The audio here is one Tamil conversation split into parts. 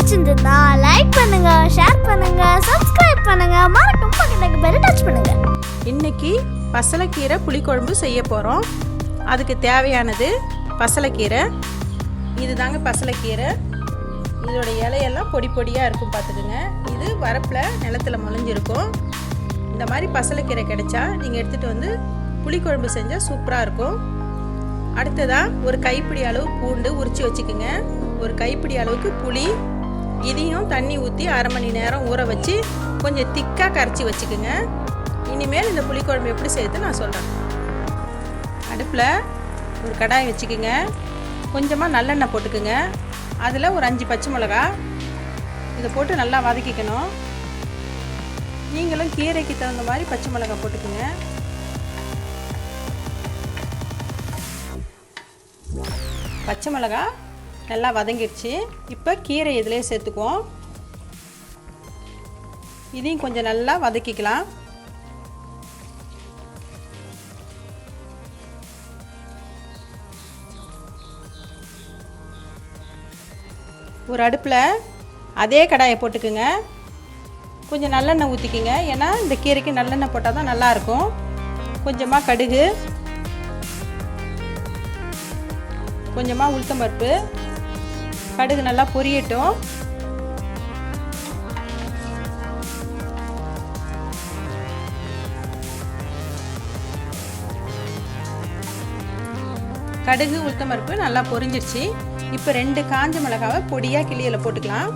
பிடிச்சிருந்தா லைக் பண்ணுங்க, ஷேர் பண்ணுங்க, சப்ஸ்கிரைப் பண்ணுங்க, மறக்காம பக்கத்துல பெல் டச் பண்ணுங்க. இன்னைக்கு பசலைக்கீரை புளிக்குழம்பு செய்ய போகிறோம். அதுக்கு தேவையானது பசலைக்கீரை. இதுதாங்க பசலைக்கீரை. இதோட இலையெல்லாம் பொடி பொடியாக இருக்கும் பார்த்துக்குங்க. இது வரப்பில் நிலத்தில் முளைஞ்சிருக்கும். இந்த மாதிரி பசலைக்கீரை கிடைச்சா நீங்கள் எடுத்துகிட்டு வந்து புளிக்குழம்பு செஞ்சால் சூப்பராக இருக்கும். அடுத்ததாக ஒரு கைப்பிடி அளவு பூண்டு உரித்து வச்சுக்கோங்க. ஒரு கைப்பிடி அளவுக்கு புளி, இதையும் தண்ணி ஊற்றி அரை மணி நேரம் ஊற வச்சு கொஞ்சம் திக்காக கரைச்சி வச்சுக்கோங்க. இனிமேல் இந்த புளிக்குழம்பு எப்படி செய்யுது நான் சொல்கிறேன். அடுப்பில் ஒரு கடாய் வச்சுக்கோங்க. கொஞ்சமாக நல்லெண்ணெய் போட்டுக்குங்க. அதில் ஒரு 5 பச்சை மிளகா இதை போட்டு நல்லா வதக்கிக்கணும். நீங்களும் கீரைக்கு தகுந்த மாதிரி பச்சை மிளகா போட்டுக்குங்க. பச்சை மிளகா நல்லா வதங்கிடுச்சு. இப்போ கீரை இதிலே சேர்த்துக்குவோம். இதையும் கொஞ்சம் நல்லா வதக்கிக்கலாம். ஒரு அடுப்பில் அதே கடாயை போட்டுக்குங்க. கொஞ்சம் நல்லெண்ணெய் ஊற்றிக்குங்க. ஏன்னா இந்த கீரைக்கு நல்லெண்ணெய் போட்டால் தான் நல்லாயிருக்கும். கொஞ்சமாக கடுகு, கொஞ்சமாக உளுத்தம்பருப்பு. கடுகு நல்லா பொரியட்டும். கடுகு உளுத்தம்பருப்பு நல்லா பொரிஞ்சிருச்சு. இப்போ 2 காஞ்ச மிளகாவை பொடியாக கிள்ளியில் போட்டுக்கலாம்.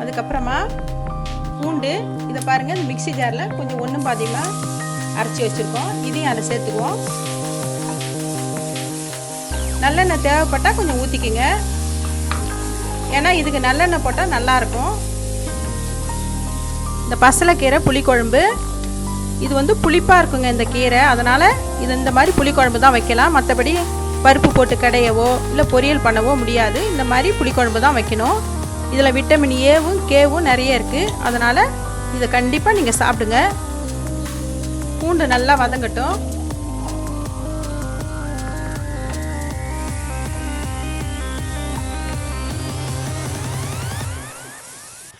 அதுக்கப்புறமா பூண்டு, இதை பாருங்கள், இந்த மிக்ஸி ஜாரில் கொஞ்சம் ஒன்றும் பாதியமாக அரைச்சி வச்சுருக்கோம். இதையும் அதை சேர்த்துக்குவோம். நல்லெண்ணெய் தேவைப்பட்டால் கொஞ்சம் ஊற்றிக்குங்க. ஏன்னா இதுக்கு நல்லெண்ணெய் போட்டால் நல்லாயிருக்கும். இந்த பசலைக்கீரை புளிக்குழம்பு இது வந்து புளிப்பாக இருக்குங்க இந்த கீரை. அதனால் இது இந்த மாதிரி புளிக்குழம்பு தான் வைக்கலாம். மற்றபடி பருப்பு போட்டு கடையவோ இல்லை பொரியல் பண்ணவோ முடியாது. இந்த மாதிரி புளிக்குழம்பு தான் வைக்கணும். இதில் விட்டமின் ஏவும் கேவும் நிறைய இருக்குது. அதனால் இதை கண்டிப்பாக நீங்கள் சாப்பிடுங்க. பூண்டு நல்லா வதங்கட்டும்.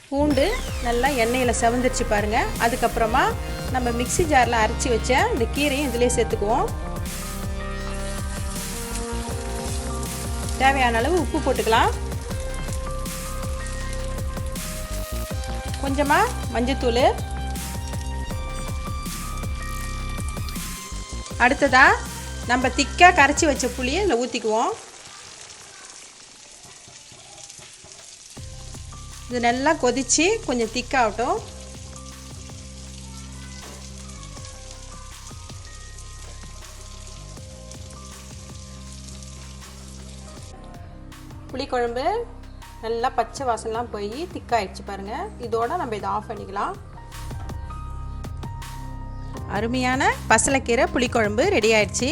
பூண்டு நல்லா எண்ணெயில் செவந்துருச்சு பாருங்கள். அதுக்கப்புறமா நம்ம மிக்ஸி ஜாரில் அரைச்சி வச்ச இந்த கீரையும் இதிலே சேர்த்துக்குவோம். தேவையான அளவு உப்பு போட்டுக்கலாம். கொஞ்சமாக மஞ்சத்தூள். அடுத்ததாக நம்ம திக்காக கரைச்சி வச்ச புளியை இதில் ஊற்றிக்குவோம். இது நல்லா கொதித்து கொஞ்சம் திக்காகட்டும். புளிக்குழம்பு நல்லா பச்சை வாசனைலாம் போய் திக்காயிடுச்சு பாருங்கள். இதோட நம்ம இதை ஆஃப் பண்ணிக்கலாம். அருமையான பசலைக்கீரை புளிக்குழம்பு ரெடி ஆயிடுச்சு.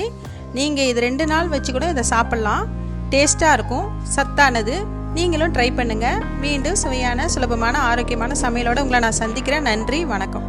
நீங்கள் இது 2 நாள் வச்சு கூட இதை சாப்பிட்லாம். டேஸ்ட்டாக இருக்கும், சத்தானது. நீங்களும் ட்ரை பண்ணுங்கள். மீண்டும் சுவையான, சுலபமான, ஆரோக்கியமான சமையலோடு உங்களை நான் சந்திக்கிறேன். நன்றி, வணக்கம்.